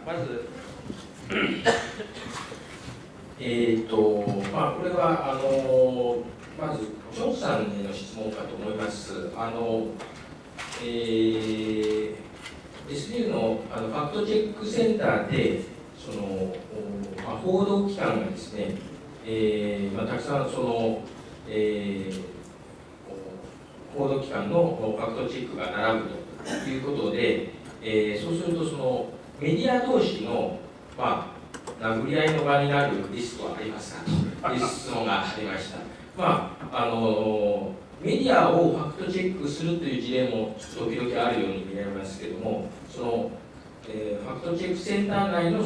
まずこれはまずジョンさんへの質問かと思います。SDU のファクトチェックセンターで報道機関がですね、たくさん報道機関のファクトチェックが並ぶということで、そうするとメディア同士の、殴り合いの場になるリスクはありますかという質問がありました。メディアをファクトチェックするという事例も時々あるように見られますけれども、ファクトチェックセンター内の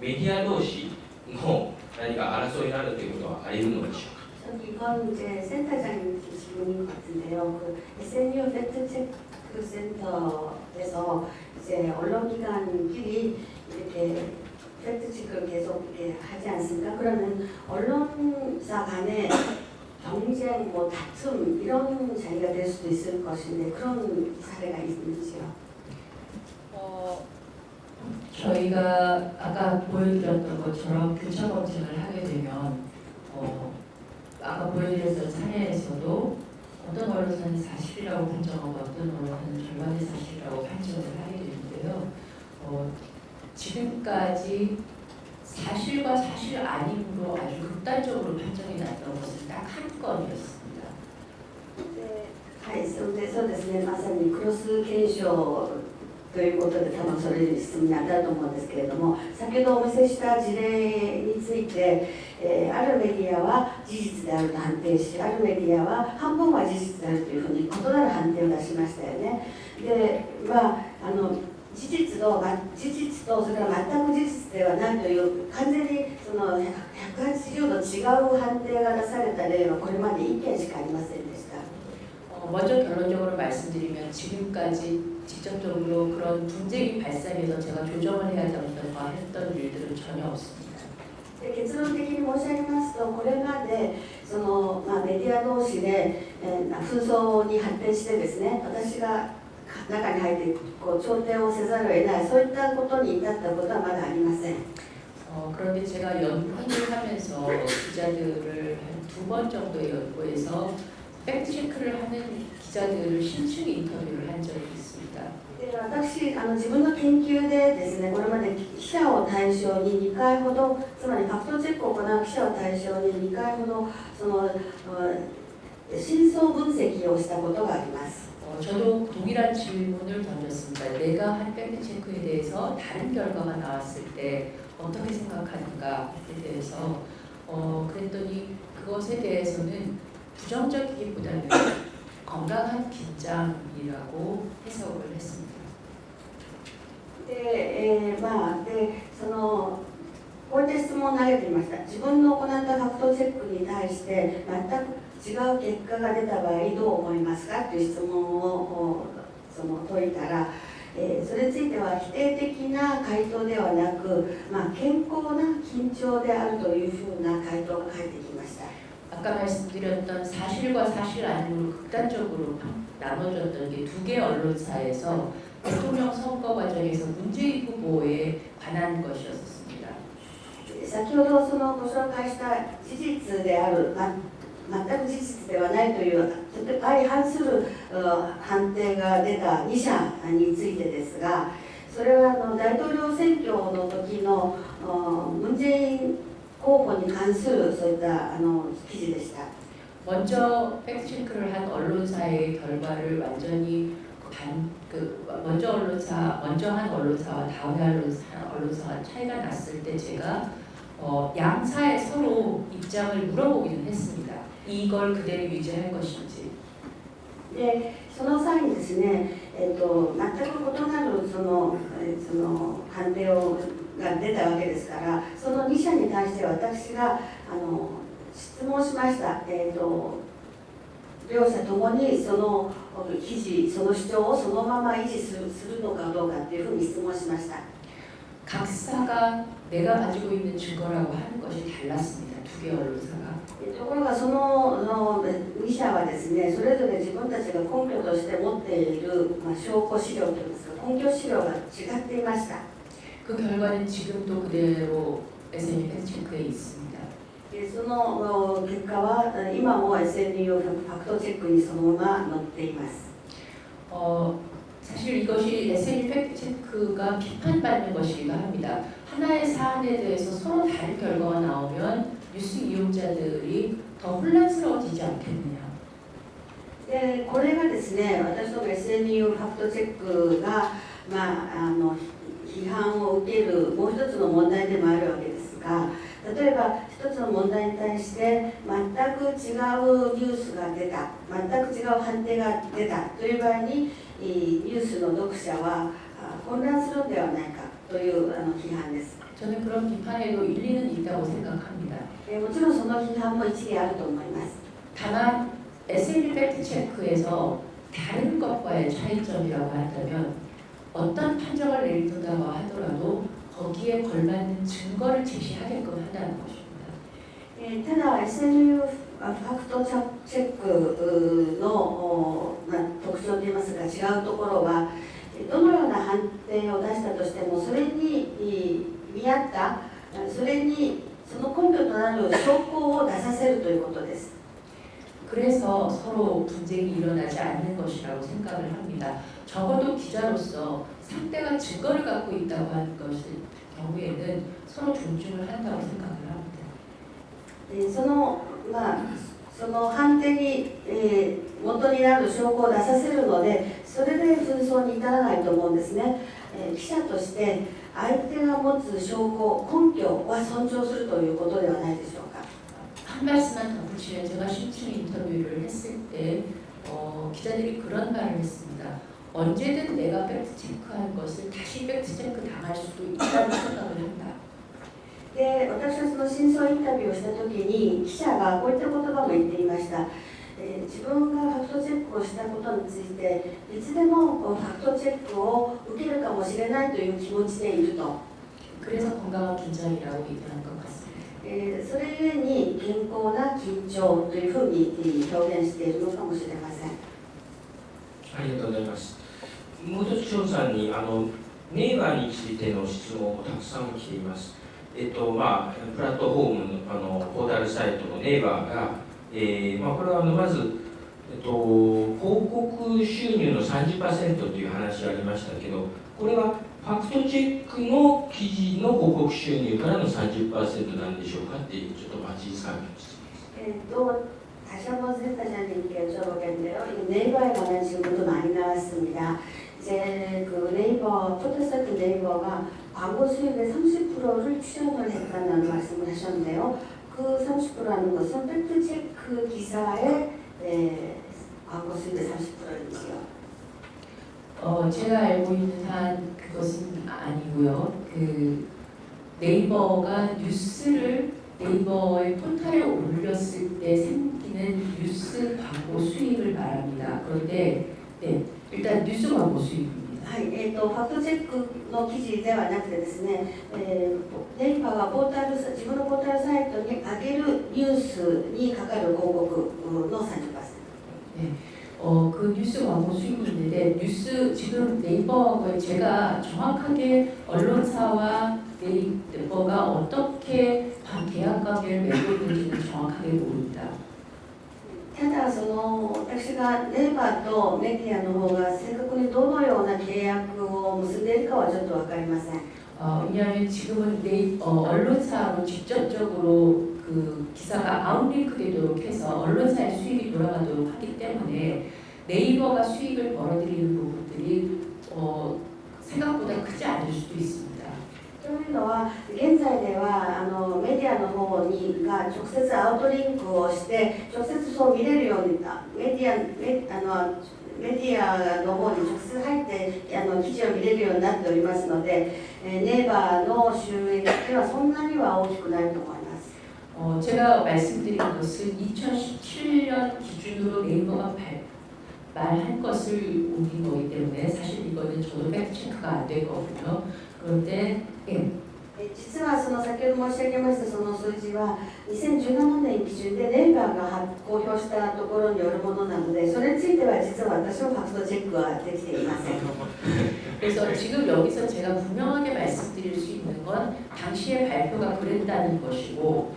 メディア同士の何か争いになるということはあり得るのでしょうか。이건 이제 센터장님 질문인 것 같은데요. SNU 팩트체크 센터에서 이제 언론기관끼리 이렇게 팩트체크를 계속 이렇게 하지 않습니까? 그러면 언론사 간의 경쟁, 다툼 이런 자리가 될 수도 있을 것인데 그런 사례가 있는지요? 저희가 아까 보여드렸던 것처럼 교차 검증을 하게 되면 아까 보여드렸던 사례에서도 어떤 언론사는 사실이라고 판정하고 어떤 언론사는 절반의 사실이라고 판정을 하게 되는데요. 지금까지 사실과 사실 아님으로 아주 극단적으로 판정이 났던 것은 딱 한 건이었습니다. 네, そうですね、まさにクロス検証ということで多分それに質問に当たると思うんですけれども、先ほどお見せした事例について、あるメディアは事実であると判定し、あるメディアは半分は事実であるというふうに異なる判定を出しましたよね。で、事実とそれから全く事実ではないという完全に180度違う判定が出された例はこれまで1件しかありませんでした。 먼저 결론적으로 말씀드리면 지금까지 직접적으로 그런 분쟁이 발생해서 제가 조정을 해야 된다고 했던 일들은 전혀 없습니다. 結論的に申し上げますと、これまでメディア同士で、紛争に発展してですね、私が中に入って調停をせざるを得ない、そういったことに至ったことはまだありません。 그런데 제가 연구를 하면서 기자들을 한 2번 정도의 연구에서 팩트체크를 하는 기자들을 심층 인터뷰를 한 적이 있습니다. 私、自分の研究でですね、これまで記者を対象に2回ほど、つまりファクトチェックを行う記者を対象に2回ほど真相分析をしたことがあります。 저도 동일한 질문을 던졌습니다. 내가 한 팩트체크에 대해서 다른 결과가 나왔을 때 어떻게 생각하는가에 대해서 그랬더니 그것에 대해서는 부정적이기보다는 건강한 긴장이라고 해석을 했습니다. こういった質問を投げていました。自分の行ったファクトチェックに対して全く違う結果が出た場合どう思いますかという質問を解いたら、それについては否定的な回答ではなく、健康な緊張であるというふうな回答が返ってきました。 아까 말씀드렸던 사실과 사실 아니면 극단적으로 나눠졌던 게 2개 언론사에서 대통령 선거 과정에서 문재인 후보에 관한 것이었습니다. 先ほどご紹介した事実である、全く事実ではないという相反する判定が出た2社についてですが、それは大統領選挙の時のムン・ジェイン候補に関するそういった記事でした。 먼저 팩트체크를 한 언론사의 결과를 완전히 먼저 한 언론사와 다음에 언론사가 차이가 났을 때 제가 양사에 서로 입장을 물어보기는 했습니다. 이걸 그대로 유지할 것인지. で、その際にですね、全く異なる判定が出たわけですから、その2社に対して私が質問しました。両者ともにその記事、その主張をそのまま維持するのかどうかというふうに質問しました。 각사가 내가 가지고 있는 증거라고 하는 것이 달랐습니다. 2개 언론사가. ところがその2社はですね、それぞれ自分たちが根拠として持っている、証拠資料といいますか、根拠資料が違っていました。그 결과는 지금도 그대로 SNU 팩트체크에 있습니다. その結果は今も SNU ファクトチェックにそのまま載っています。 사실 이것이 SNU 팩트체크가 비판받는 것이기도 합니다. 하나의 사안에 대해서 서로 다른 결과가 나오면 뉴스 이용자들이 더 혼란스러워지지 않겠느냐. でこれがですね、私ども SNU ファクトチェックが、批判を受けるもう一つの問題でもあるわけですが、例えば一つの問題に対して全く違うニュースが出た、全く違う判定が出たという場合にニュースの読者は混乱するのではないかという批判です。 저는 그런 비판에도 일리는 있다고 생각합니다. もちろんその批判も一理あると思います。 다만 SNU 팩트체크에서 다른 것과의 차이점이라고 한다면 어떤 판정을 내린다고 하더라도 거기에 걸맞는 증거를 제시하게끔 한다는 것입니다. ただ SNU ファクトチェックの特徴といいますか違うところはどのような判定を出したとしてもそれに見合ったそれにその根拠となる証拠を出させるということです。 그래서 서로 분쟁이 일어나지 않는 것이라고 생각을 합니다. 적어도 기자로서 상대가 증거를 갖고 있다고 하는 것의 경우에는 서로 존중을 한다고 생각을 합니다. その判定に、元になる証拠を出させるのでそれで紛争に至らないと思うんですね。記者として相手が持つ証拠根拠は尊重するということではないでしょうか。 한 말씀만 덧붙이면 제가 심층 인터뷰를 했을 때 기자들이 그런 말을 했습니다. 언제든 내가 팩트 체크한 것을 다시 팩트 체크 당할 수도 있다고 생각을 한다. で私はその真相インタビューをした時に記者がこういった言葉も言っていました。自分がファクトチェックをしたことについていつでもファクトチェックを受けるかもしれないという気持ちでいると。 그래서 건강한 긴장이라고 얘기하는 것 같습니다. それゆえに健康な緊張というふうに表現しているのかもしれません。ありがとうございます。もう一つ翔さんにネイバーについての質問もたくさん来ています。プラットフォームのポータルサイトのネイバーが、これはまず、広告収入の 30% という話がありましたけど、これはファクトチェックの記事の広告収入からの 30%なんでしょうかっていうちょっと마치 상황이 또 다시 한번 센터장님께 여쭤보겠는데요. 네이버에 관한 질문도 많이 나왔습니다. 이제 그 네이버 포털사이트 네이버가 광고 수입의 30%를 출연을 했다는 말씀을 하셨는데요. 그 30%라는 것은 팩트체크 기사의 광고 수입의 30%인지요? 제가 알고 있는 한 그것은 아니고요. 그 네이버가 뉴스를 네이버의 포털에 올렸을 때 생기는 뉴스 광고 수익을 말합니다. 그런데 일단 뉴스 광고 수익입니다. はい、ファクトチェックの記事ではなくてですね、ネイバーが自分のポータルサイトに上げるニュースにかかる広告の 30%。 그 뉴스 광고 수익이 있는데 지금 네이버하고 제가 정확하게 언론사와 네이버가 어떻게 계약 관계를 맺고 있는지는 정확하게 모릅니다. ただ私がネイバーとメディアの方が正確にどのような契約を結んでいるかはちょっと分かりません。 왜냐하면 지금은 언론사로 직접적으로 그 기사가 아웃링크 되도록 해서 언론사의 수익이 돌아가도록 하기 때문에 네이버가 수익을 벌어들이는 부분들이 생각보다 크지 않을 수도 있습니다. というのは現在ではメディアの方が直接アウトリンクをして直接そう見れるようにメディアの方に直接入って記事を見れるようになっておりますので、ネイバーの収益というのはそんなには大きくないと思います。 제가 말씀드린 것은 2017년 기준으로 네이버가 말한 것을 옮긴 거기 때문에 사실 이거는 저도 팩트 체크가 안 되거든요. 그런데 実は先ほど申し上げましたその数字は2017年基準でネイバーが公表したところによるものなのでそれについては実は私もファクトチェックはできていません。 그래서 지금 여기서 제가 분명하게 말씀드릴 건 당시의 발표가 그랬다는 것이고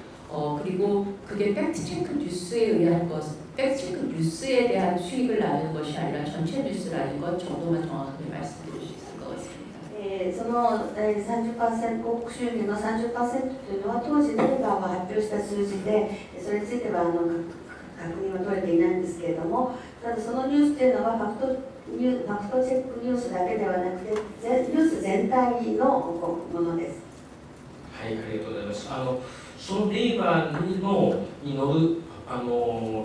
그리고 그게 팩트체크 뉴스에 의한 것, 팩트체크 뉴스에 대한 수익을 나는 것이 아니라 전체 뉴스라는 것 정도만 정확하게 말씀드릴 수 있을 것 같습니다. その30%、広告収入の 30% というのは当時ネイバーが発表した数字で、それについては確認は取れていないんですけれども、ただそのニュースというのはファクトチェックニュースだけではなくてニュース全体のものです。はい、ありがとうございます。そのネイバーに載る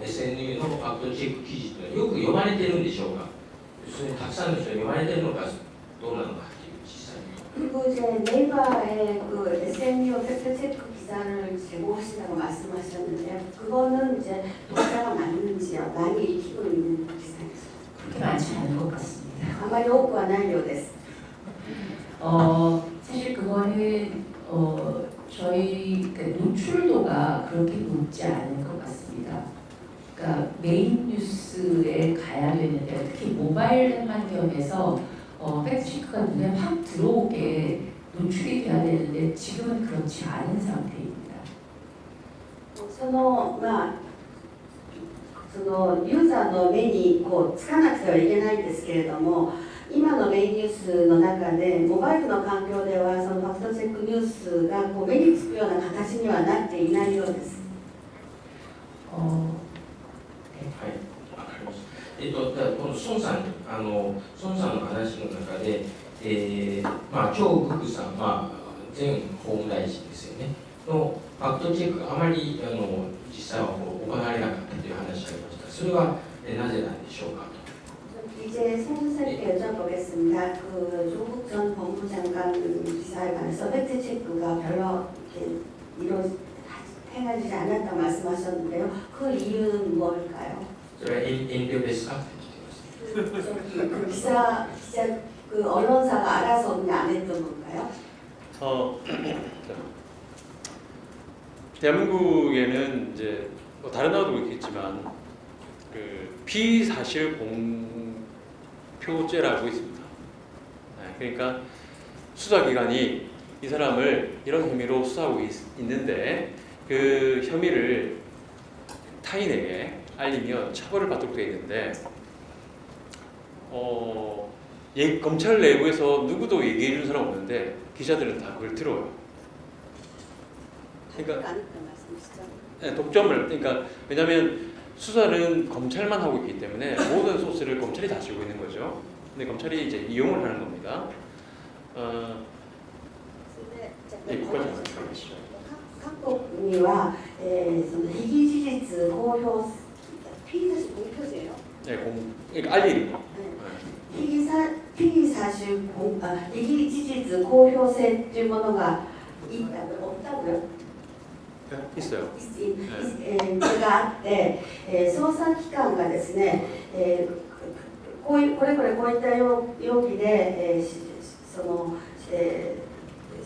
SNU のファクトチェック記事というのはよく読まれているんでしょうか。それにたくさんの人が読まれているのかどうなのかっていう実際に。 그리고 이제 네이버에 그 SNU 팩트체크 기사를 제공하신다고 말씀하셨는데 그거는 이제 독자가 많은지요? 많이 읽히고 있는 기사였어요. 그렇게 많지 않은 것 같습니다. あまり多くはないようです。 사실 그거는 저희 노출도가 그렇게 높지 않은 것 같습니다. 그러니까 메인 뉴스에 가야 되는데 특히 모바일 환경에서 팩트체크가 눈에 확 들어오게 노출이 돼야 되는데 지금은 그렇지 않은 상태입니다. そのユーザーの目につかなくてはいけないんですけれども、今のメインニュースの中でモバイルの環境ではそのファクトチェックニュースが目につくような形にはなっていないようです。はい、わかりました。じゃあこの孫さんの話の中で、張福さん、前法務大臣ですよねのファクトチェックがあまり実際は行われなかったという話がありました。それはなぜなんでしょうか。 이제 송 선생님께 여쭤보겠습니다. 조국 전 법무장관 기사에 관해서 팩트체크가 별로 이렇게 행하지 않았다고 말씀하셨는데요. 그 이유는 뭘까요? それは遠慮ですかって聞いてました。 그 기자 그 언론사가 알아서 그냥 안 했던 건가요? 대한민국에는 이제 다른 나라도 있겠지만 그 비사실 공표죄라고 있습니다. 그러니까 수사기관이 이 사람을 이런 혐의로 수사하고 있는데 그 혐의를 타인에게 알리면 처벌을 받도록 되어 있는데 검찰 내부에서 누구도 얘기해 주는 사람 없는데 기자들은 다 그걸 들어요. 그러니까 네, 독점을 그러니까 왜냐하면 수사는 검찰만 하고 있기 때문에 모든 소스를 검찰이 다 쥐고 있는 거죠. 근데 검찰이 이제 이용을 하는 겁니다. 여기까지 말씀하시죠. 各国には、その被疑事実公表被疑公表税よ。 네, 그러니까 알리는 거. 被疑事実公表制というものが없다고요? 있어요. があって、捜査機関がですね、これこういった容疑で、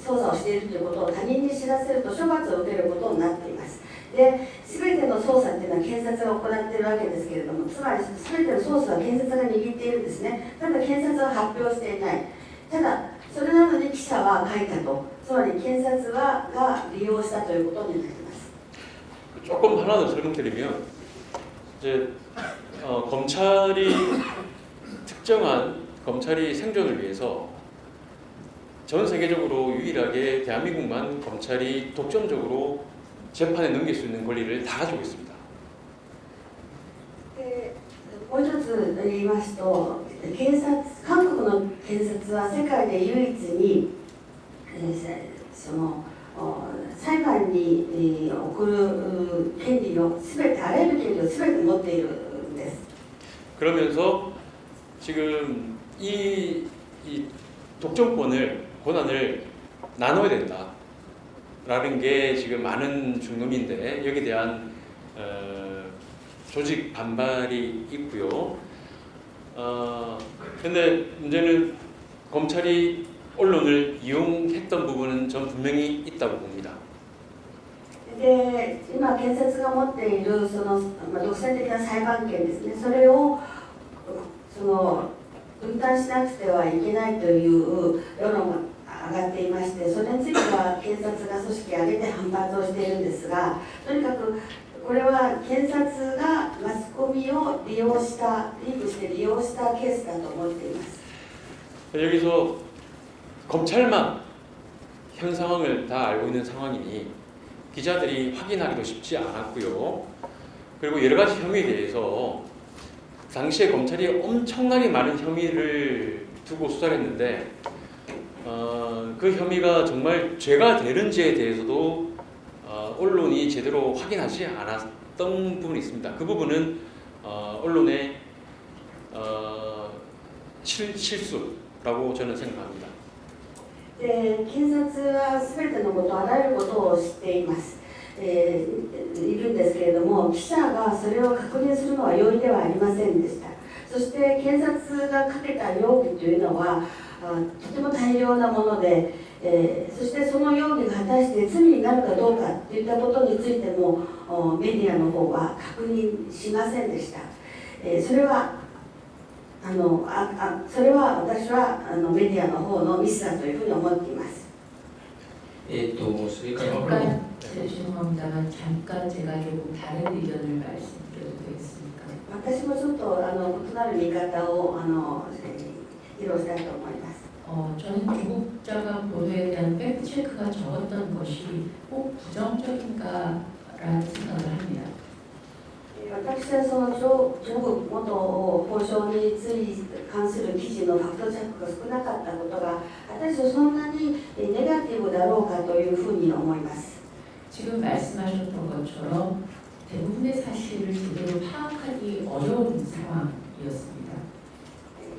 捜査をしているということを他人に知らせると処罰を受けることになっています。で、全ての捜査っていうのは検察が行っているわけですけれども、つまり全てのソースは検察が握っているんですね。ただ検察は発表していない。ただそれなのに記者は書いたと、つまり検察が利用したということになります。 조금 하나 더 설명드리면 이제 검찰이 특정한 검찰이 생존을 위해서 전 세계적으로 유일하게 대한민국만 검찰이 독점적으로 재판에 넘길 수 있는 권리를 다 가지고 있습니다. もう一つ言いますと、韓国の検察は世界で唯一に、裁判に送る権利を全てあらゆる権利を全て持っているんです。 그러면서 지금 이 권한을 나눠야 된다라는 게 지금 많은 중론인데 여기에 대한 조직 반발이 있고요. 근데 문제는 검찰이 언론을 이용했던 부분은 전 분명히 있다고 봅니다. で、今検察が持っている独裁的な裁判権ですね。それを分担しなくてはいけないという世論が上がっていまして、それについては検察が組織を挙げて反発をしているんですが、とにかくこれは検察がマスコミを利用したリークして利用したケースだと思っています。 여기서 검찰만 현 상황을 다 알고 있는 상황이니 기자들이 확인하기도 쉽지 않았고요. 그리고 여러 가지 혐의에 대해서 당시에 검찰이 엄청나게 많은 혐의를 두고 수사를 했는데 그 혐의가 정말 죄가 되는지에 대해서도 언론이 제대로 확인하지 않았던 부분이 있습니다. 그 부분은 언론의 실수라고 저는 생각합니다. で検察は全てのこと、あらゆることを知っています、いるんですけれども、記者がそれを確認するのは容易ではありませんでした。そして検察がかけた容疑というのはとても大量なもので、そしてその容疑が果たして罪になるかどうかといったことについてもメディアの方は確認しませんでした。それは私はメディアの方のミスだというふうに思っています。それから 잠깐 죄송합니다만 잠깐 제가 조금 다른 의견을 말씀드려도 되겠습니까? 私もちょっと異なる見方を披露したいと思います。 저는 조국자가 보도에 대한 팩트 체크가 적었던 것이 꼭 부정적인가라는 생각을 합니다. 私はその元法相に関する記事のファクトチェックが少なかったことが果たしてそんなにネガティブだろうかというふうに思います。 지금 말씀하셨던 것처럼 대부분의 사실을 제대로 파악하기 어려운 상황이었습니다.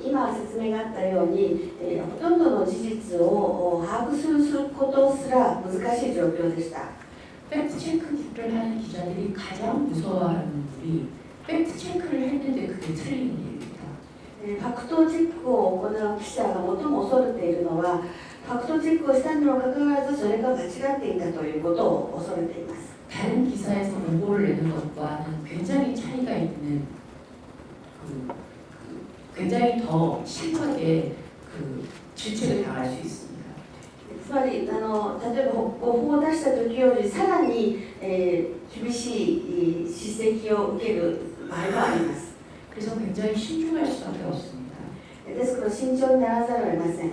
今説明があったように、ほとんどの事実を把握することすら難しい状況でした。 팩트 체크를 하는 기자들이 가장 무서워하는 일이 팩트 체크를 했는데 그게 틀린 일입니다. ファクトチェックを行う記者が最も恐れているのは、ファクトチェックをしたにもかかわらずそれが間違っていたということを恐れています。 다른 기사에서 공고를 내는 것과는 굉장히 차이가 있는 굉장히 더 심하게 질책을 당할 수 있습니다. つまり例えば誤報を出した時よりさらに、厳しい叱責を受ける場合もあります。 그래서 굉장히 신중할 수밖에 없습니다. ですから慎重にならざるを得ません。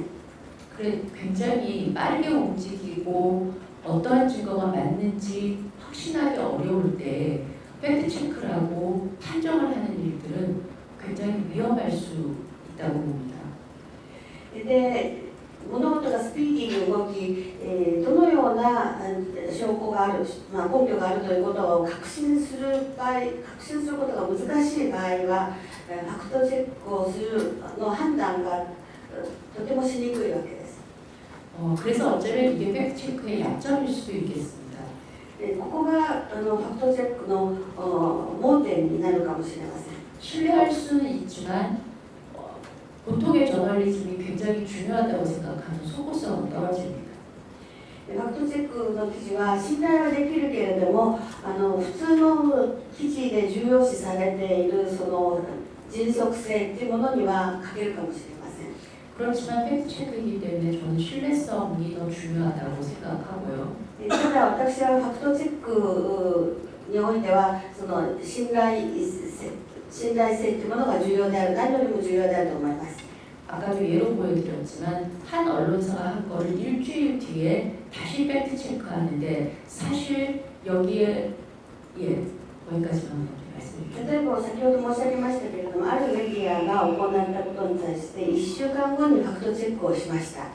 그래 굉장히 빠르게 움직이고 어떠한 증거가 맞는지 확신하기 어려울 때 팩트 체크를 하고 판정을 하는 일들은 굉장히 위험할 수 있다고 봅니다. で物事がスピーディーに動き、どのような証拠がある、根拠があるということを確信することが難しい場合は、ファクトチェックをする判断がとてもしにくいわけです。 그래서 어쩌면 이게 팩트 체크의 약점일 수도 있겠습니다. ここがファクトチェックの盲点になるかもしれません。 신뢰할 수는 있지만 보통의 저널리즘이 굉장히 중요하다고 생각하는 소구성은 떨어집니다. ファクトチェックの記事は信頼はできるけれども、普通の記事で重要視されているその迅速性というものには欠けるかもしれません。 그렇지만 팩트 체크이기 때문에 저는 신뢰성이 더 중요하다고 생각하고요. ただ私はファクトチェックにおいてはその信頼性というものが重要である、何よりも重要であると思います。 아까도 예로 보여드렸지만 한 언론사가 한 거를 일주일 뒤에 다시 팩트 체크하는데 사실 여기에 거기까지만 말씀해 주세요. 例えば先ほど申し上げましたけれども、あるメディアが行ったことに対して1週間後にファクトチェックをしました。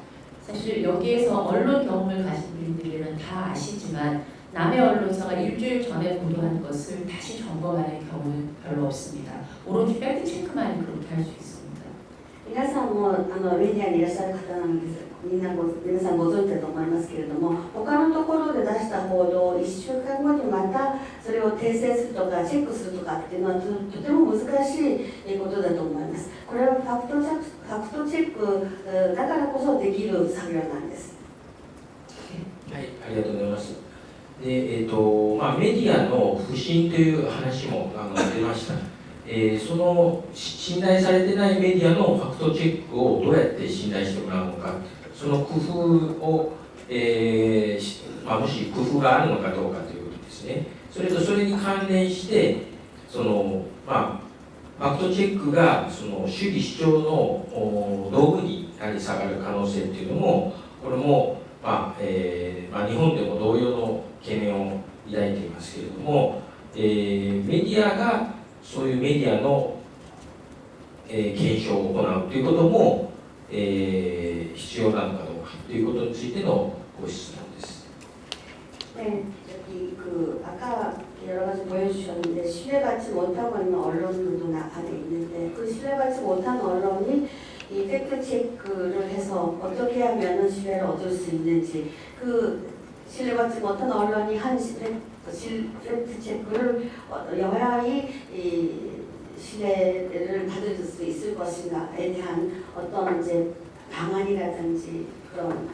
사실 여기에서 언론 경험을 가진 분들은 다 아시지만 남의 언론사가 일주일 전에 보도한 것을 다시 점검하는 경우는 별로 없습니다. 오로지 팩트 체크만 그렇게 할 수 있습니다. 皆さんもメディアにいらっしゃる方なんです。皆さんご存知だと思いますけれども、他のところで出した報道を1週間後にまたそれを訂正するとかチェックするとかっていうのはとても難しいことだと思います。これはファクトチェックだからこそできる作業なんです。はい、ありがとうございます。で、メディアの不信という話も出ました。その信頼されてないメディアのファクトチェックをどうやって信頼してもらうのか、その工夫を、もし工夫があるのかどうかということですね。それとそれに関連してファクトチェックがその主義主張の道具になり下がる可能性っていうのも、これも、日本でも同様の懸念を抱いていますけれども、メディアがそういうメディアの、検証を行うということも、必要なのかどうかということについてのご質問です。 네, 여기 아까 여러 가지 보여주셨는데 신뢰받지 못하고 있는 언론들도 안에 있는데 그 신뢰받지 못한 언론이 이 팩트 체크를 해서 어떻게 하면 신뢰를 얻을 수 있는지, 그 신뢰받지 못한 언론이 한 팩트 체크를 여야의 신뢰를 받을 수 있을 것인가에 대한 어떤 이제 방안이라든지 그런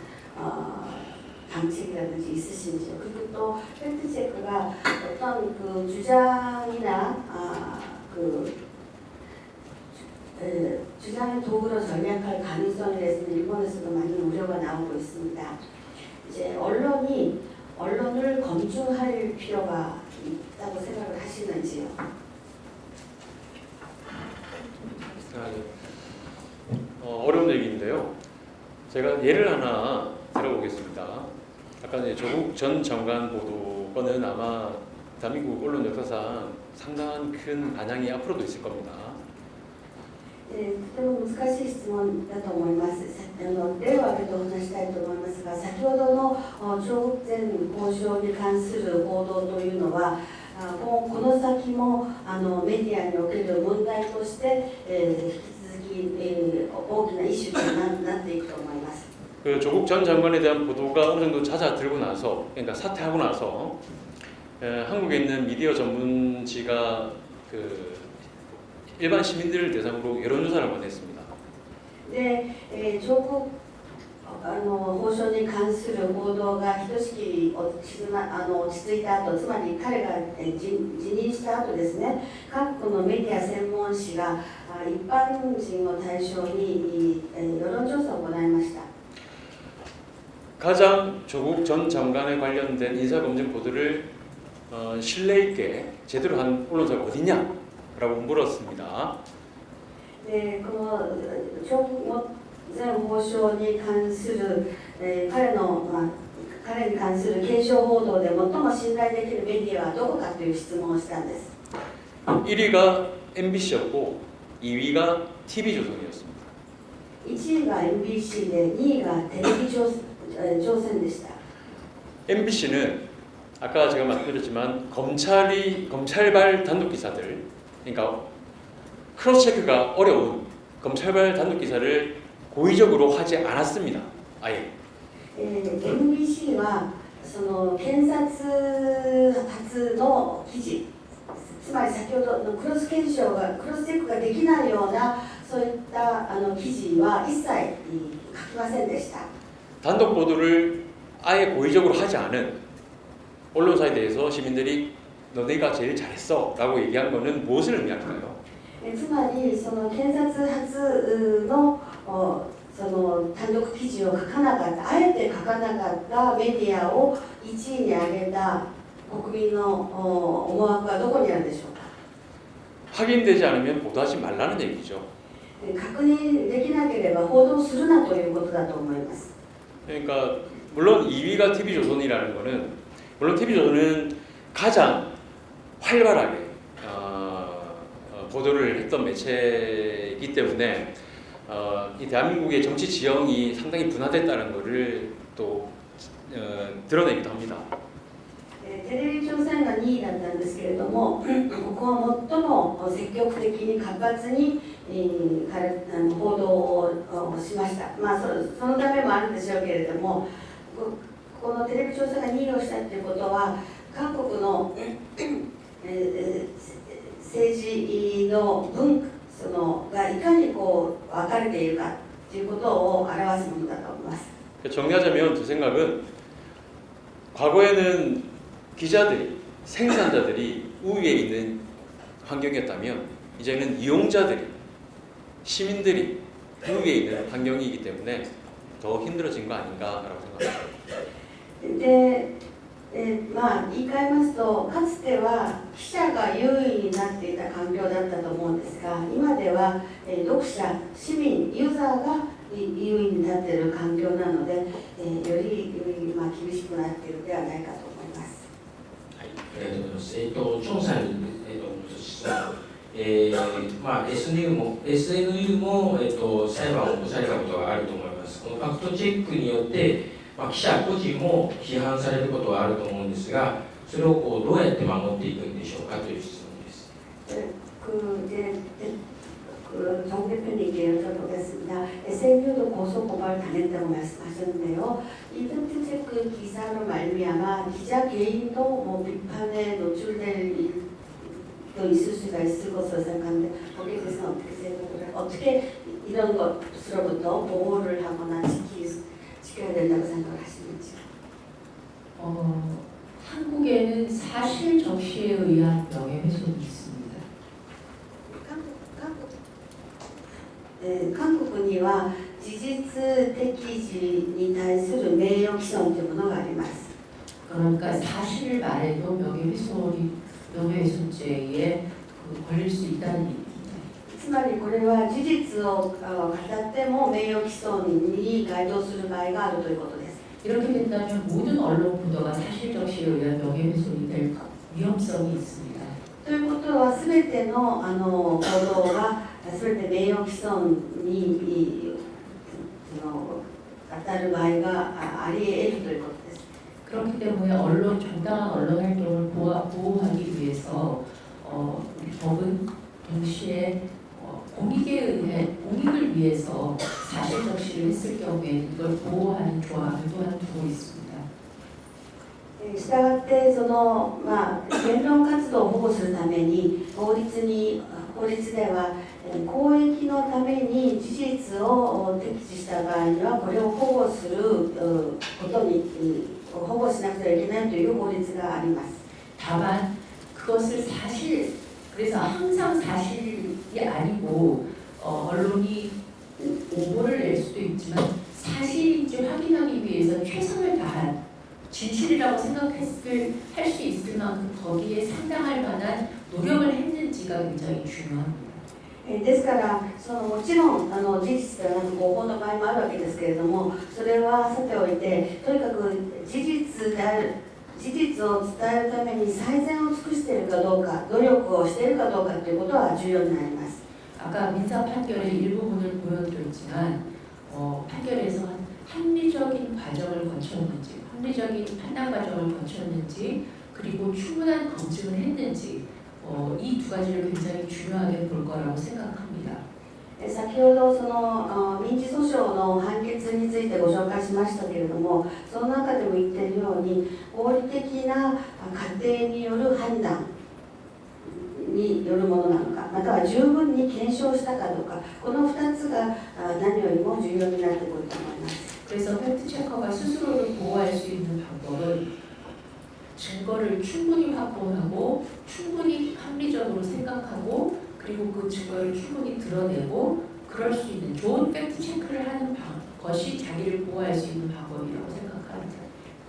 방책이라든지 있으신지요? 그리고 또 팩트 체크가 어떤 그 주장이나 주장의 도구로 전략할 가능성에 대해서는 일본에서도 많은 우려가 나오고 있습니다. 이제 언론을 검증할 필요가 있다고 생각을 하시는지요? 어려운 얘기인데요. 제가 예를 하나 들어보겠습니다. 아까 조국 전 장관 보도는 아마 대한민국 언론 역사상 상당한 큰 반향이 앞으로도 있을 겁니다. とても難しい質問だと思います。例を挙げてお話したいと思いますが、先ほどの朝鮮交渉に関する報道というのは、この先もメディアにおける問題として、引き続き、大きなイシューになっていくと思います。 그 조국 전 장관에 대한 보도가 어느 정도 잦아들고 나서, 그러니까 사퇴하고 나서 한국에 있는 미디어 전문지가 그 일반 시민들을 대상으로 여론조사를 한번 했습니다. 네, 조국 法相に関する報道がひとしきり落ち着いた後、つまり彼が辞任した後ですね、各国のメディア専門誌が一般人を対象に世論調査を行いました。 가장 조국 전 장관에 관련된 인사검증 보도를 신뢰 있게 제대로 한 언론사가 어디냐라고 물었습니다. 네, この조국前法相に関する彼に関する検証報道で最も信頼できるメディアはどこかという質問をしたんです。 1위가 MBC였고 2위가 TV조선이었습니다. 1位が MBC で2位がテレビ朝鮮でした。 MBC는 아까 제가 말씀드렸지만 검찰발 단독 기사들, 그러니까 크로스 체크가 어려운 검찰발 단독 기사를 고의적으로 하지 않았습니다. 아예. MBC はその検察発の記事、つまり先ほどのクロスチェックができないようなそういった記事は一切書きませんでした。 단독 보도를 아예 고의적으로 하지 않은 언론사에 대해서 시민들이 너네가 제일 잘했어라고 얘기한 거는 무엇을 의미할까요? つまりその検察発のその単独記事を書かなかった、あえて書かなかったメディアを1位に挙げた国民の思惑はどこにあるでしょうか。 확인되지 않으면 보도하지 말라는 얘기죠. 確認できなければ報道するなということだと思います。 그러니까 물론 2위가 TV조선이라는 거는, 물론 TV조선은 가장 활발하게 보도를 했던 매체이기 때문에 이 대한민국의 정치 지형이 상당히 분화됐다는 것을 또 드러내기도 합니다. テレビ朝鮮が2位だったんですけれども、ここは最も積極的に活発に報道をしました。そのためもあるんでしょうけれども、このテレビ朝鮮が2位をしたということは、韓国の政治のがいかに分かれているかということを表すものだと思います。 정리하자면 제 생각은 과거에는 기자들이, 생산자들이 우위에 있는 환경이었다면 이제는 이용자들이, 시민들이 우위에 있는 환경이기 때문에 더 힘들어진 거 아닌가라고 생각합니다. で、まあ言い換えますと、かつては記者が優位になっていた環境だったと思うんですが、今では、読者、市民、ユーザーが優位になっている環境なので、より、まあ、厳しくなっているのではないかと思います。はい、ありがとうございます。調査に、質問、まあ、SNL も、裁判を起こされたことがあると思います。このファクトチェックによって、まあ、記者個人も批判されることはあると思うんですが、それをこうどうやって守っていくんでしょうかという質問です。정대표님께 여쭤보겠습니다. SNL도 고소 고발 당했다고 말씀하셨는데요. 이 팩트체크 기사로 말미암아 기자 개인도 뭐 비판에 노출될 일도 있을 수가 있을 것으로 생각하는데 거기에 대해서는 어떻게 생각을 어떻게 이런 것으로부터 보호를 하거나 지켜야 된다고 생각하시는지? 한국에는 사실 적시에 의한 명예훼손이 있습니다. 韓国には事実適時に対する名誉毀損というものがあります。 그러니까 사실을 말해도 명예훼손죄에 걸릴 수 있다는 얘기입니다. つまりこれは事実を語っても名誉毀損に該当する場合があるということです。 이렇게 된다면 모든 언론 보도가 사실 적시에 의한 명예훼손이 될 위험성이 있습니다. ということは全ての報道が全て名誉毀損に当たる場合があり得るということです。 그렇기 때문에 정당한 언론 활동을 보호하기 위해서 법은 동시에 공익을 위해서 사실 적시를 했을 경우에 이걸 보호하는 조항을 또한 두고 있습니다. したがって言論活動を保護するために法律では公益のために事実を適致した場合にはこれを保護することに保護しなくてはいけないという法律があります。 다만 그것을 그래서 항상 사실이 아니고 언론이 오보를 낼 수도 있지만 사실인지 확인하기 위해서 최선을 다한 진실이라고 할 수 있을 만큼 거기에 상당할 만한 노력을 했는지가 굉장히 중요합니다. ですからもちろん事実ではなく誤報の場合もあるわけですけれども、それはさておいてとにかく事実を伝えるために最善を尽くしているかどうか、努力をしているかどうかということは重要になります。 아까 민사 판결의 일부분을 보여드렸지만 판결에서 합리적인 과정을 거쳤는지, 합리적인 판단 과정을 거쳤는지, 그리고 충분한 검증을 했는지 이 두 가지를 굉장히 중요하게 볼 거라고 생각합니다. 先ほど民事訴訟の判決についてご紹介しましたけれども、その中でも言っているように合理的な過程による判断によるものなのか、または十分に検証したかどうか、この2つが何よりも重要になってくると思います。 그래서 팩트체커가 스스로를 보호할 수 있는 방법은 증거를 충분히 확보하고 충분히 합리적으로 생각하고 그리고 그 증거를 충분히 드러내고 그럴 수 있는 좋은 팩트체크를 하는 것이 자기를 보호할 수 있는 방법이라고 생각합니다.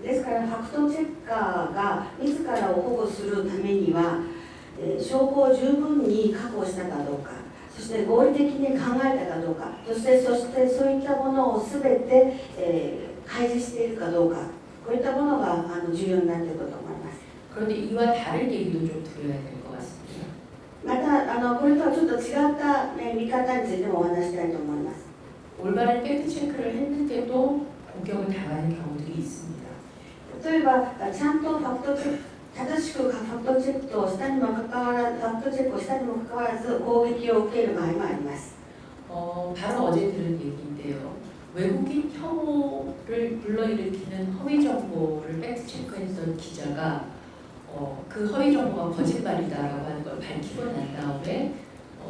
ですからファクトチェッカーが自らを保護するためには、証拠を十分に確保したかどうか、そして合理的に考えたかどうか、そしてそういったものを全て、開示しているかどうか、こういったものが重要になっていると思います。 그런데 이와 다른 얘기도 좀 드려야 될 것 같습니다. またこれとはちょっと違った見方についてもお話したいと思います。 올바른 팩트체크를 했는데도 공격을 당하는 경우들이 있습니다. 例えばちゃんと正しくファクトチェックをしたにもかかわらず攻撃を受ける場合もあります。 바로 어제 들은 얘기인데요. 외국인 혐오를 불러일으키는 허위 정보를 팩트 체크했던 기자가 그 허위 정보가 거짓말이다라고 하는 걸 밝히고 난 다음에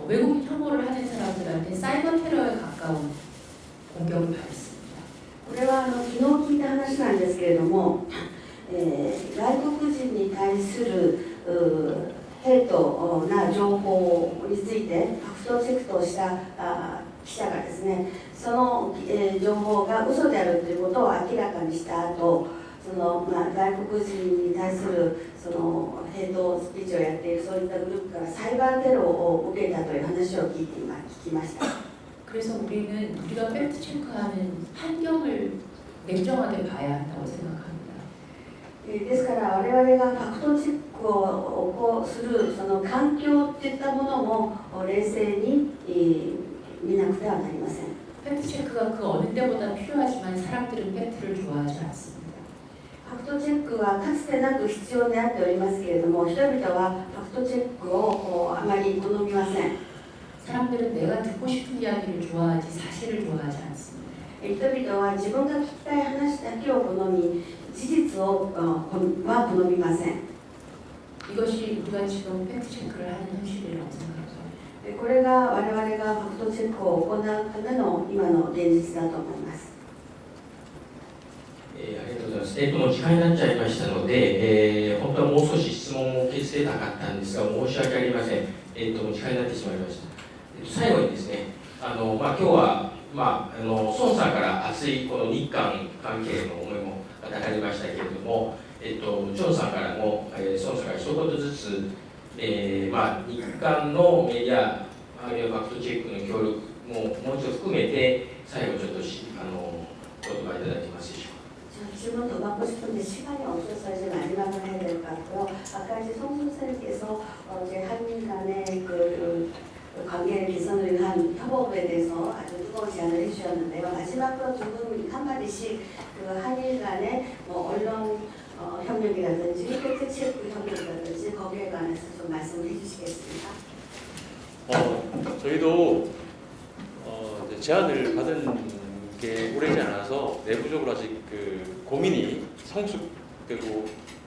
외국인 혐오를 하는 사람들한테 사이버 테러에 가까운 공격을 받았습니다. これは昨日聞いた話なんですけれども、外国人に対するヘイトな情報についてファクトチェックとした記者がですね、その、情報が嘘であるということを明らかにした後、外国人に対するそのヘイトスピーチをやっているそういったグループからサイバーテロを受けたという話を聞きました。 그래서 우리가 팩트 체크하는 환경을 냉정하게 봐야 한다고 생각합니다. ですから我々がファクトチェックをするその環境といったものも冷静に見なくてはなりません。 팩트 체크가 그 어느 때보다 필요하지만 사람들은 팩트를 좋아하지 않습니다. ファクトチェックはかつてなく必要であっておりますけれども、人々はファクトチェックをあまり好みません。 사람들은 내가 듣고 싶은 이야기를 좋아하지 사실을 좋아하지 않습니다. 人々は自分が聞きたい話だけを好み、事実は好みません。 이것이 우리가 지금 팩트 체크를 하는 현실이라고 생각합니다. これが我々がファクトチェックを行うための今の現実だと思います。ありがとうございます。もう時間になっちゃいましたので、本当はもう少し質問を受け付けたかったんですが、申し訳ありません。もう時間になってしまいました。最後にですね、今日は、孫さんから熱いこの日韓関係の思いも語りましたけれども、チョンさんからも、孫さんから一言ずつ、日韓のメディア、あるいはファクトチェックの協力もう一度含めて、最後ちょっとお言葉いただけますでしょうか。 질문 더 받고 싶은데 시간이 없어서 이제 마지막으로 해야 될 것 같고요. 아까 이제 송 선생님께서 이제 한일 간의 그 관계를 개선을 위한 협업에 대해서 아주 뜨거운 제안을 해주셨는데요. 마지막으로 두 분 한마디씩 그 한일 간의 언론 협력이라든지 팩트 체크 협력이라든지 거기에 관해서 좀 말씀을 해주시겠습니다. 저희도 이제 제안을 받은 게 오래지 않아서 내부적으로 아직 그 고민이 성숙되고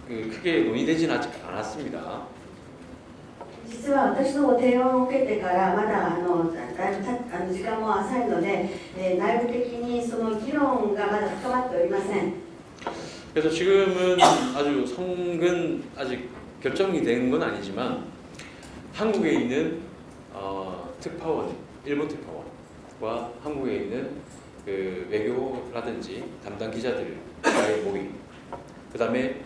크게 논의되지는 아직 않았습니다. 実は私のご提案を受けてからまだだいぶ時間も浅いので、内部的にその議論がまだ深まっておりません。 그래서 지금은 아주 성근 아직 결정이 된 건 아니지만 한국에 있는 특파원, 일본 특파원과 한국에 있는 그 외교라든지 담당 기자들과의 모임, 그 다음에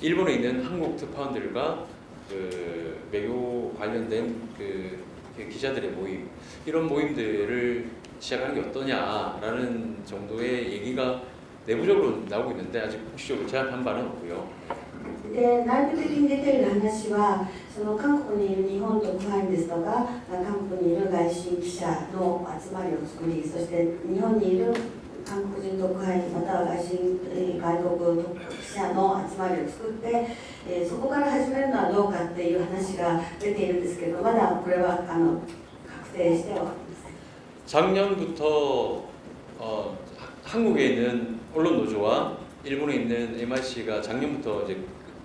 일본에 있는 한국 특파원들과 그 외교 관련된 그 기자들의 모임, 이런 모임들을 시작하는 게 어떠냐라는 정도의 얘기가 내부적으로 나오고 있는데 아직 공식적으로 제안한 바는 없고요. で内部的に出ている話はその韓国にいる日本特派員ですとか韓国にいる外信記者の集まりを作り、そして日本にいる韓国人特派員または外国記者の集まりを作って、そこから始めるのはどうかっていう話が出ているんですけど、まだこれは確定してはおりません。 작년부터 한국에 있는 언론 노조와 일본에 있는 MIC가 작년부터 이제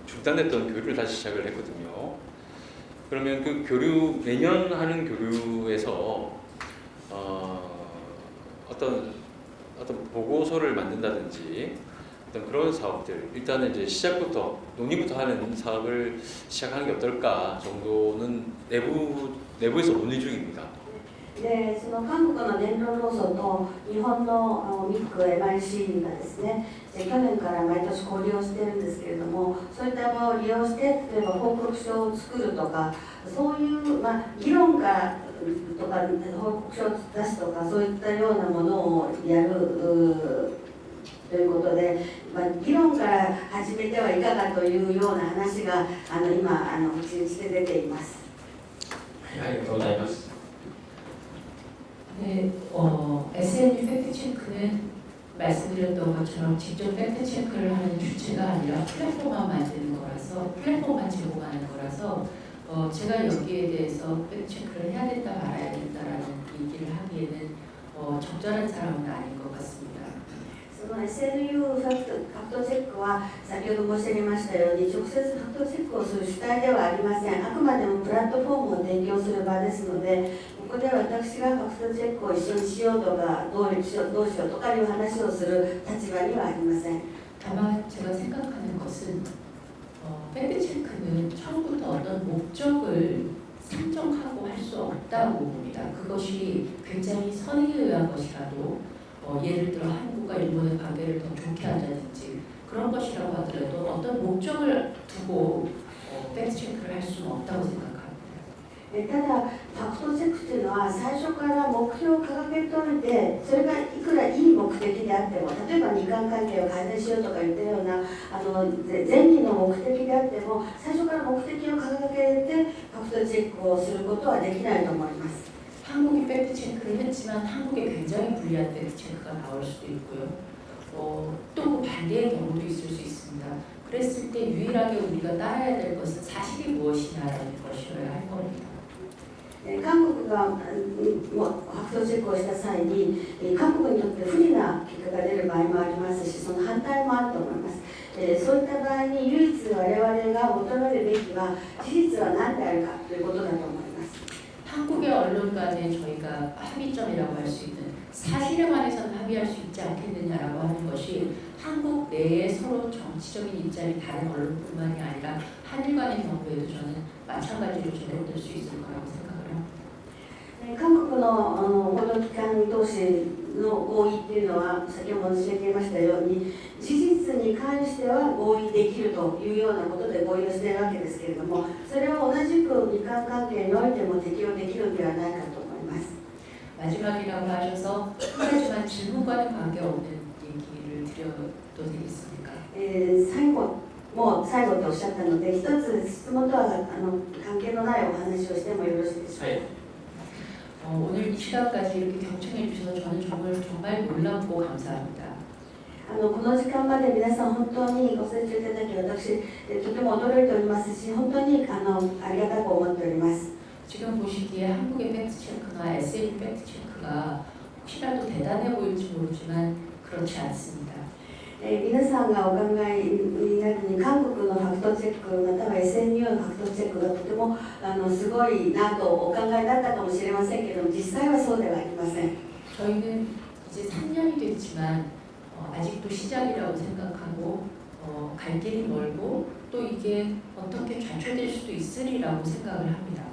중단됐던 교류를 다시 시작을 했거든요. 그러면 그 교류 매년 하는 교류에서 어떤 보고서를 만든다든지 어떤 그런 사업들, 일단은 이제 시작부터 논의부터 하는 사업을 시작하는 게 어떨까 정도는 내부에서 논의 중입니다. でその韓国の伝論労組と日本のミック MIC がですね、去年から毎年交流をしているんですけれども、そういった場を利用して例えば報告書を作るとか、そういう、議論からとか報告書を出すとか、そういったようなものをやるということで、議論から始めてはいかがというような話が今うちで出ています。ありがとうございます。 네, SNG 팩트 체크는 말씀드렸던 것처럼 직접 팩트 체크를 하는 주체가 아니라 플랫폼만 만드는 거라서 플랫폼만 제공하는 거라서 제가 여기에 대해서 팩트 체크를 해야 된다 말아야 된다라는 얘기를 하기에는 적절한 사람은 아닌 것 같습니다. その SNU ファクトチェックは先ほど申し上げましたように直接ファクトチェックをする主体ではありません。あくまでもプラットフォームを提供する場ですので、ここで私がファクトチェックを一緒にしようとかどうしようとかいう話をする立場にはありません。 다만 제가 생각하는 것은 팩트 체크는 처음부터 어떤 목적을 상정하고 할 수 없다고 봅니다. 그것이 굉장히 선의에 의한 것이라도 예를 들어 한국과 일본의 관계를 더 좋게 한다든지 그런 것이라고 하더라도 어떤 목적을 두고 팩트 체크를 할 수는 없다고 생각합니다. ただファクトチェックというのは最初から目標を掲げておいてそれがいくらいい目的であっても例えば日韓関係を改善しようとか言ったような善意の目的であっても最初から目的を掲げてファクトチェックをすることはできないと思います。 한국이 팩트 체크를 했지만 한국에 굉장히 불리한 팩트 체크가 나올 수도 있고요. 또 반대의 경우도 있을 수 있습니다. 그랬을 때 유일하게 우리가 따라야 될 것은 사실이 무엇이냐라는 것이어야 할 겁니다. 韓国がファクトチェックをした際に韓国にとって不利な結果が出る場合もありますしその反対もあると思います。そういった場合に唯一我々が求めるべきは事実は何であるかということだと思います。 한국의 언론 간에 저희가 합의점이라고 할 수 있는 사실에 관해서는 합의할 수 있지 않겠느냐라고 하는 것이 한국 내에 서로 정치적인 입장이 다른 언론뿐만이 아니라 한일 간의 경우에도 저는 마찬가지로 적용될 수 있을 거라고 생각합니다. 韓国の報道機関同士の合意っていうのは先ほど申し上げましたように事実に関しては合意できるというようなことで合意をしているわけですけれどもそれは同じく日韓関係においても適用できるのではないかと思います。 마지막이라고 하셔서 하지만 질문과는 관계없는 얘기를 드려도 되겠습니까? 最後とおっしゃったので一つ質問とは関係のないお話をしてもよろしいでしょうか。 오늘 이 시간까지 이렇게 경청해 주셔서 저는 정말 놀랍고 감사합니다. この時間まで皆さん本当にご清聴いただき私とても驚いておりますし本当にありがたく思っております。 지금 보시기에 한국의 팩트 체크나 SM 팩트 체크가 혹시라도 대단해 보일지 모르지만 그렇지 않습니다. 皆さんがお考えになるに韓国のファクトチェックまたは SNU のファクトチェックがとてもすごいなとお考えだったかもしれませんけども実際はそうではありません。 저희는 이제 3년이 됐지만 아직도 시작이라고 생각하고 갈 길이 멀고 또 이게 어떻게 좌초될 수도 있으리라고 생각을 합니다.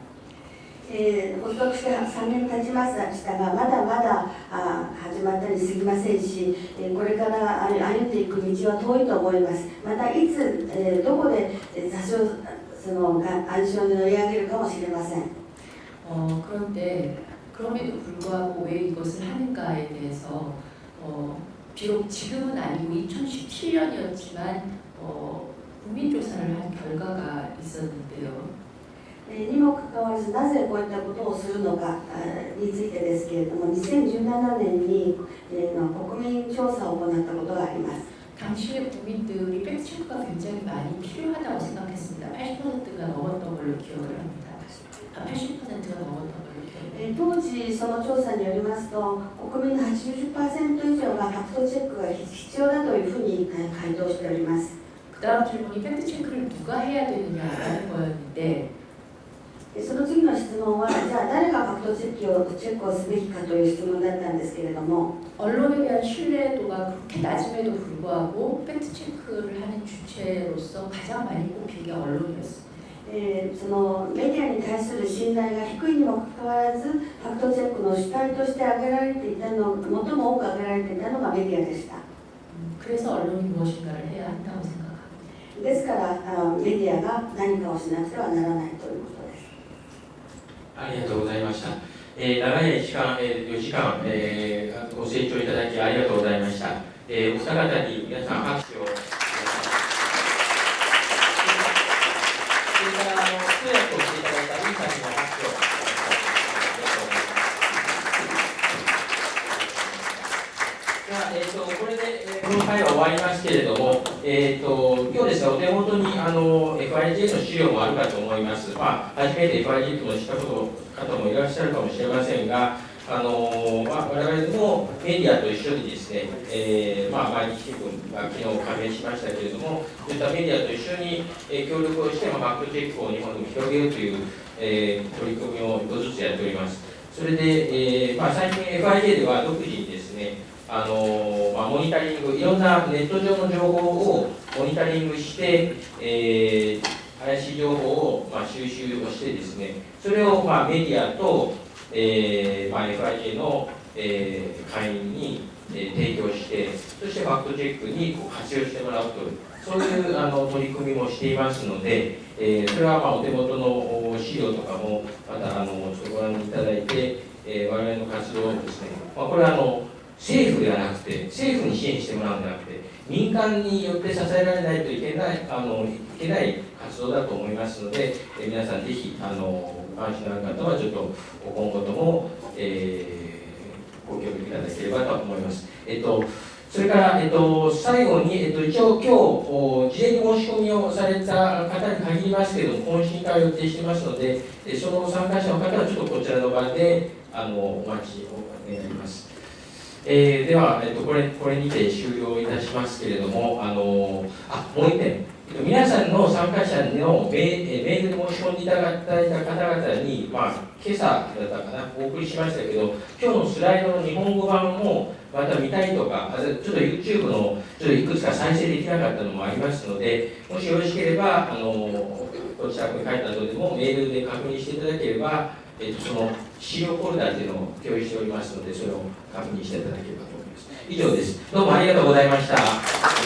発足して3年経ちましたがまだまだ始まったに過ぎませんしこれから歩んでいく道は遠いと思います。またいつどこで暗礁に乗り上げるかもしれません。 그런데 그럼에도 불구하고 왜 이것을 하는가에 대해서 비록 지금은 아니고 2017년이었지만 국민조사를 한 결과가 있었는데요. にもかかわらずなぜこういったことをするのかについてですけれども2017年に国民調査を行ったことがあります。 당시의 국민들이 팩트체크가 굉장히 많이 필요하다고 생각했습니다. 80%가 넘었던 걸로 기억을 합니다. 80%가 넘었던 걸로 기억을 합니다. 当時その調査によりますと国民の 80% 以上がファクトチェックが必要だというふうに回答しております。 그 다음 질문이 팩트체크를 누가 해야 되느냐라는 거였는데 その次の質問はじゃあ誰がファクトチェックをすべきかという質問だったんですけれども 언론에 대한 신뢰도가 그렇게 낮음에도 불구하고 팩트체크를 하는 주체로서 가장 많이 꼽힌 게 언론이었습니다. そのメディアに対する信頼が低いにもかかわらずファクトチェックの主体として挙げられていたの最も多く挙げられていたのがメディアでした。 그래서 언론이 무엇인가를 해야 한다고 생각합니다. ですからメディアが何かをしなくてはならないということです。ありがとうございました。長い時間、4時間、ご清聴いただきありがとうございました。お二方に皆さん拍手を。それから通訳をしていただいたリンさんにも拍手を。では、これで、この会は終わりますけれども、今日ですね、お手元にFIJ の資料もあるかと思います。初めて FIJ と知った方もいらっしゃるかもしれませんが、我々もメディアと一緒にですね、毎日新聞が昨日加盟しましたけれども、そういったメディアと一緒に協力をして、ファクトチェックを日本でも広げるという、取り組みを一個ずつやっております。それで、最近 FIJ では独自にですね、モニタリング、いろんなネット上の情報をモニタリングして、怪しい情報を収集をしてですね、それをメディアと FIJ の、会員に、提供して、そしてファクトチェックに活用してもらうという、そういう取り組みもしていますので、それはお手元の資料とかもまたちょっとご覧いただいて、我々の活動をですね、これは政府ではなくて、政府に支援してもらうんじゃなくて、民間によって支えられないといけない活動だと思いますので、皆さんぜひご関心のある方はちょっと今後とも、ご協力いただければと思います。それから、最後に、一応今日、事前に申し込みをされた方に限りますけれども、懇親会を予定していますので、その参加者の方はちょっとこちらの場でお待ちを願います。では、これにて終了いたしますけれども、もう一点、皆さんの参加者のメールで申し込んでいただいた方々に、今朝だったかな、お送りしましたけど、今日のスライドの日本語版もまた見たいとか、ちょっと YouTube のいくつか再生できなかったのもありますので、もしよろしければ、ご自宅に書いたのでもメールで確認していただければ、その資料フォルダというのを共有しておりますので、それを確認していただければと思います。以上です。どうもありがとうございました。